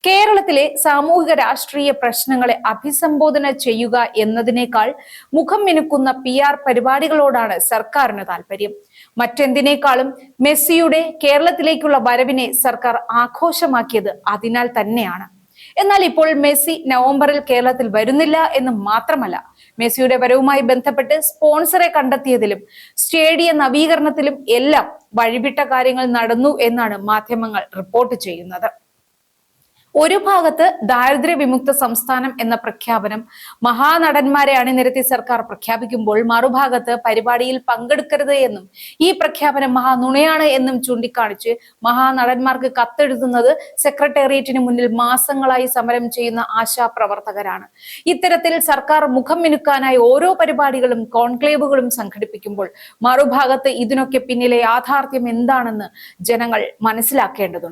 കേരളത്തിലെ സാമൂഹിക രാഷ്ട്രീയ പ്രശ്നങ്ങളെ അഭിസംബോധന ചെയ്യുക എന്നതിനേക്കാൾ മുഖം മിനുക്കുന്ന PR പരിപാടികളോടാണ് സർക്കാരിന് താല്പര്യം. മറ്റെന്തിനേക്കാളും മെസ്സിയുടെ കേരളത്തിലേക്കുള്ള വരവിനെ സർക്കാർ ആഘോഷമാക്കിയത് അതിനാൽ തന്നെയാണ്. എന്നാൽ ഇപ്പോൾ മെസ്സി നവംബറിൽ കേരളത്തിൽ വരുന്നില്ല എന്ന് മാത്രമല്ല, മെസ്സിയുടെ വരവുമായി ബന്ധപ്പെട്ട് സ്പോൺസറെ കണ്ടെത്തിയതിലും സ്റ്റേഡിയം നവീകരണത്തിലും എല്ലാം വഴിവിട്ട കാര്യങ്ങൾ നടന്നു എന്നാണ് മാധ്യമങ്ങൾ റിപ്പോർട്ട് ചെയ്യുന്നത്. ഒരു ഭാഗത്ത് ദാരിദ്ര്യ വിമുക്ത സംസ്ഥാനം എന്ന പ്രഖ്യാപനം മഹാനടന്മാരെ അണിനിരത്തി സർക്കാർ പ്രഖ്യാപിക്കുമ്പോൾ, മറുഭാഗത്ത് പരിപാടിയിൽ പങ്കെടുക്കരുത് എന്നും ഈ പ്രഖ്യാപനം മഹാനുണയാണ് എന്നും ചൂണ്ടിക്കാണിച്ച് മഹാനടന്മാർക്ക് കത്തെഴുതുന്നത് സെക്രട്ടേറിയറ്റിന് മുന്നിൽ മാസങ്ങളായി സമരം ചെയ്യുന്ന ആശാപ്രവർത്തകരാണ്. ഇത്തരത്തിൽ സർക്കാർ മുഖം മിനുക്കാനായി ഓരോ പരിപാടികളും കോൺക്ലേവുകളും സംഘടിപ്പിക്കുമ്പോൾ, മറുഭാഗത്ത് ഇതിനൊക്കെ പിന്നിലെ യാഥാർത്ഥ്യം എന്താണെന്ന് ജനങ്ങൾ മനസ്സിലാക്കേണ്ടതുണ്ട്.